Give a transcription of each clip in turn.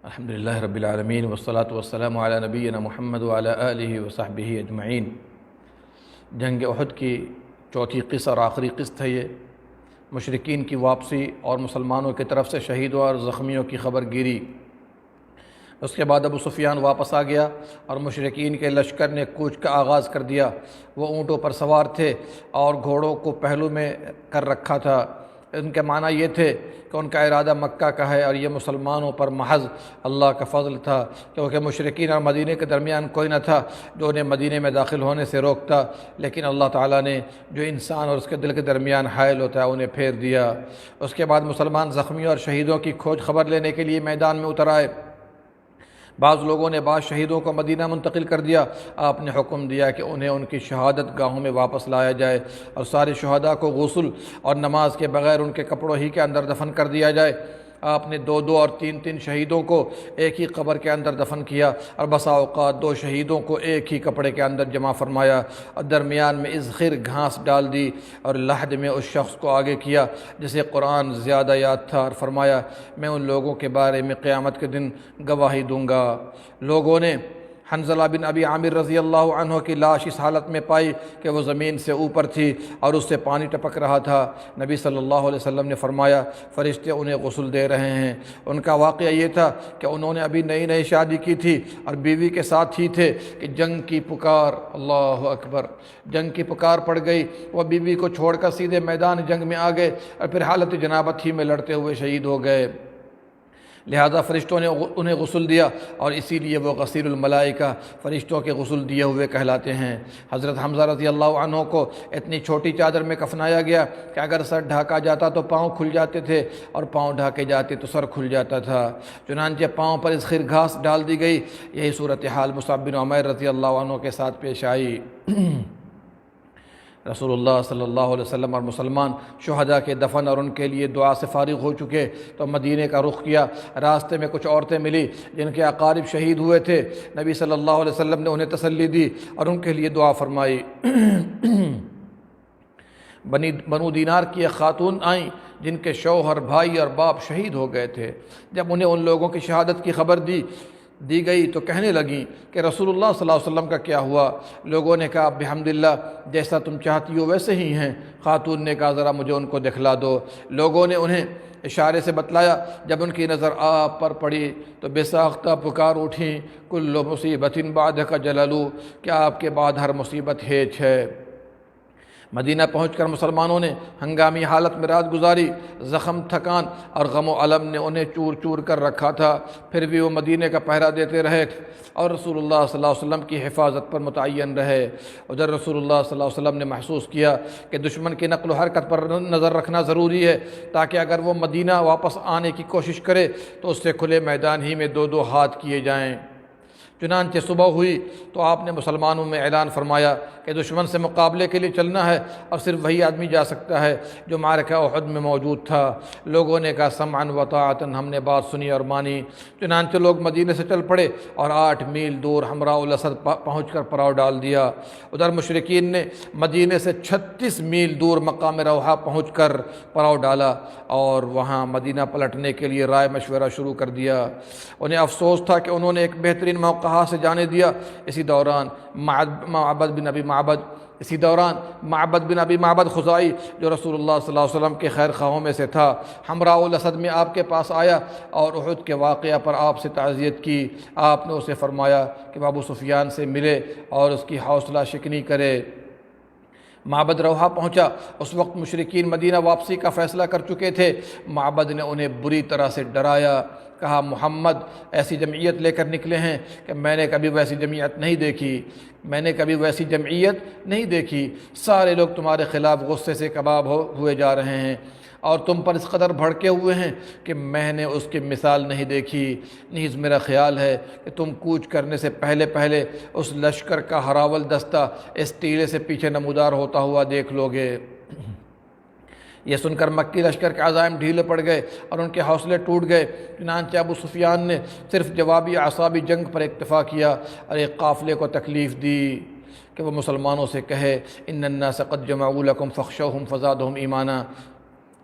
الحمدللہ رب العالمین والصلاة والسلام علی نبینا محمد وعلی آلہ وصحبہ اجمعین۔ جنگ احد کی چوتھی قسط اور آخری قسط ہے یہ۔ مشرکین کی واپسی اور مسلمانوں کی طرف سے شہیدوں اور زخمیوں کی خبر گیری۔ اس کے بعد ابو سفیان واپس آ گیا اور مشرکین کے لشکر نے کوچ کا آغاز کر دیا۔ وہ اونٹوں پر سوار تھے اور گھوڑوں کو پہلو میں کر رکھا تھا۔ ان کے معنی یہ تھے کہ ان کا ارادہ مکہ کا ہے، اور یہ مسلمانوں پر محض اللہ کا فضل تھا، کیونکہ مشرکین اور مدینے کے درمیان کوئی نہ تھا جو انہیں مدینے میں داخل ہونے سے روکتا، لیکن اللہ تعالیٰ نے جو انسان اور اس کے دل کے درمیان حائل ہوتا ہے انہیں پھیر دیا۔ اس کے بعد مسلمان زخمیوں اور شہیدوں کی کھوج خبر لینے کے لیے میدان میں اتر آئے۔ بعض لوگوں نے بعض شہیدوں کو مدینہ منتقل کر دیا۔ آپ نے حکم دیا کہ انہیں ان کی شہادت گاہوں میں واپس لایا جائے اور سارے شہداء کو غسل اور نماز کے بغیر ان کے کپڑوں ہی کے اندر دفن کر دیا جائے۔ آپ نے 2 اور 3 شہیدوں کو ایک ہی قبر کے اندر دفن کیا، اور بسا اوقات 2 شہیدوں کو ایک ہی کپڑے کے اندر جمع فرمایا، اور درمیان میں اذخر گھاس ڈال دی، اور لحد میں اس شخص کو آگے کیا جسے قرآن زیادہ یاد تھا، اور فرمایا میں ان لوگوں کے بارے میں قیامت کے دن گواہی دوں گا۔ لوگوں نے حنظلہ بن ابی عامر رضی اللہ عنہ کی لاش اس حالت میں پائی کہ وہ زمین سے اوپر تھی اور اس سے پانی ٹپک رہا تھا۔ نبی صلی اللہ علیہ وسلم نے فرمایا فرشتے انہیں غسل دے رہے ہیں۔ ان کا واقعہ یہ تھا کہ انہوں نے ابھی نئی شادی کی تھی اور بیوی کے ساتھ ہی تھے کہ جنگ کی پکار، اللہ اکبر، جنگ کی پکار پڑ گئی۔ وہ بیوی کو چھوڑ کر سیدھے میدان جنگ میں آ گئے اور پھر حالت جنابت ہی میں لڑتے ہوئے شہید ہو گئے۔ لہذا فرشتوں نے انہیں غسل دیا، اور اسی لیے وہ غسیل الملائکہ، فرشتوں کے غسل دیے ہوئے کہلاتے ہیں۔ حضرت حمزہ رضی اللہ عنہ کو اتنی چھوٹی چادر میں کفنایا گیا کہ اگر سر ڈھانکا جاتا تو پاؤں کھل جاتے تھے، اور پاؤں ڈھانکے جاتے تو سر کھل جاتا تھا۔ چنانچہ پاؤں پر اذخر گھاس ڈال دی گئی۔ یہی صورتحال مصعب بن عمیر رضی اللہ عنہ کے ساتھ پیش آئی۔ رسول اللہ صلی اللہ علیہ وسلم اور مسلمان شہداء کے دفن اور ان کے لیے دعا سے فارغ ہو چکے تو مدینے کا رخ کیا۔ راستے میں کچھ عورتیں ملی جن کے اقارب شہید ہوئے تھے۔ نبی صلی اللہ علیہ وسلم نے انہیں تسلی دی اور ان کے لیے دعا فرمائی۔ بنو دینار کی ایک خاتون آئیں جن کے شوہر، بھائی اور باپ شہید ہو گئے تھے۔ جب انہیں ان لوگوں کی شہادت کی خبر دی گئی تو کہنے لگیں کہ رسول اللہ صلی اللہ علیہ وسلم کا کیا ہوا؟ لوگوں نے کہا بحمدللہ جیسا تم چاہتی ہو ویسے ہی ہیں۔ خاتون نے کہا ذرا مجھے ان کو دکھلا دو۔ لوگوں نے انہیں اشارے سے بتلایا۔ جب ان کی نظر آپ پر پڑی تو بے ساختہ پکار اٹھیں، کل مصیبت بعدک جلل، کیا آپ کے بعد ہر مصیبت ہیچ ہے۔ مدینہ پہنچ کر مسلمانوں نے ہنگامی حالت میں رات گزاری۔ زخم، تھکان اور غم و الم نے انہیں چور چور کر رکھا تھا، پھر بھی وہ مدینے کا پہرا دیتے رہے اور رسول اللہ صلی اللہ علیہ وسلم کی حفاظت پر متعین رہے۔ ادھر رسول اللہ صلی اللہ علیہ وسلم نے محسوس کیا کہ دشمن کی نقل و حرکت پر نظر رکھنا ضروری ہے، تاکہ اگر وہ مدینہ واپس آنے کی کوشش کرے تو اس سے کھلے میدان ہی میں 2 ہاتھ کیے جائیں۔ چنانچہ صبح ہوئی تو آپ نے مسلمانوں میں اعلان فرمایا کہ دشمن سے مقابلے کے لیے چلنا ہے، اور صرف وہی آدمی جا سکتا ہے جو معرکہ احد میں موجود تھا۔ لوگوں نے کہا سمعا وطاعتا، ہم نے بات سنی اور مانی۔ چنانچہ لوگ مدینے سے چل پڑے اور 8 میل دور حمراء الاسد پہنچ کر پڑاؤ ڈال دیا۔ ادھر مشرکین نے مدینے سے 36 میل دور مقام روحہ پہنچ کر پڑاؤ ڈالا اور وہاں مدینہ پلٹنے کے لیے رائے مشورہ شروع کر دیا۔ انہیں افسوس تھا کہ انہوں نے ایک بہترین موقع سے جانے دیا۔ اسی دوران معبد بن ابی معبد خزائی، جو رسول اللہ صلی اللہ علیہ وسلم کے خیر خواہوں میں سے تھا، حمراء الاسد میں آپ کے پاس آیا اور احد کے واقعہ پر آپ سے تعزیت کی۔ آپ نے اسے فرمایا کہ وہ ابو سفیان سے ملے اور اس کی حوصلہ شکنی کرے۔ معبد روحہ پہنچا۔ اس وقت مشرکین مدینہ واپسی کا فیصلہ کر چکے تھے۔ معبد نے انہیں بری طرح سے ڈرایا، کہا محمد ایسی جمعیت لے کر نکلے ہیں کہ میں نے کبھی ویسی جمعیت نہیں دیکھی۔ سارے لوگ تمہارے خلاف غصے سے کباب ہوئے جا رہے ہیں اور تم پر اس قدر بھڑکے ہوئے ہیں کہ میں نے اس کی مثال نہیں دیکھی۔ نیز میرا خیال ہے کہ تم کوچ کرنے سے پہلے اس لشکر کا ہراول دستہ اس ٹیلے سے پیچھے نمودار ہوتا ہوا دیکھ لو گے۔ یہ سن کر مکی لشکر کے عزائم ڈھیلے پڑ گئے اور ان کے حوصلے ٹوٹ گئے۔ چنانچہ ابو سفیان نے صرف جوابی اعصابی جنگ پر اکتفا کیا اور ایک قافلے کو تکلیف دی کہ وہ مسلمانوں سے کہے ان الناس قد جمعوا لکم فاخشوہم فزادہم ایمانا،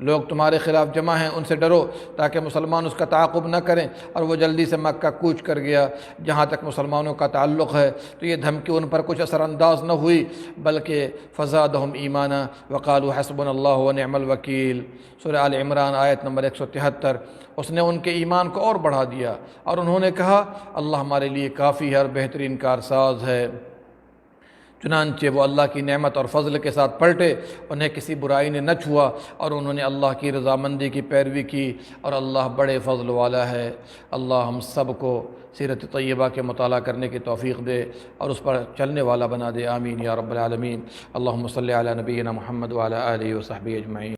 لوگ تمہارے خلاف جمع ہیں، ان سے ڈرو تاکہ مسلمان اس کا تعاقب نہ کریں، اور وہ جلدی سے مکہ کوچ کر گیا۔ جہاں تک مسلمانوں کا تعلق ہے تو یہ دھمکی ان پر کچھ اثر انداز نہ ہوئی، بلکہ فزادہم ایمانا وقالوا حسبنا اللہ ونعم الوکیل، سورہ آل عمران آیت نمبر 173۔ اس نے ان کے ایمان کو اور بڑھا دیا، اور انہوں نے کہا اللہ ہمارے لیے کافی ہے اور بہترین کارساز ہے۔ چنانچہ وہ اللہ کی نعمت اور فضل کے ساتھ پلٹے، انہیں کسی برائی نے نہ چھوا، اور انہوں نے اللہ کی رضامندی کی پیروی کی، اور اللہ بڑے فضل والا ہے۔ اللہ ہم سب کو سیرت طیبہ کے مطالعہ کرنے کی توفیق دے اور اس پر چلنے والا بنا دے، آمین یا رب العالمین۔ اللہم صلی علی نبینا محمد وعلی آلہ وصحبہ اجمعین۔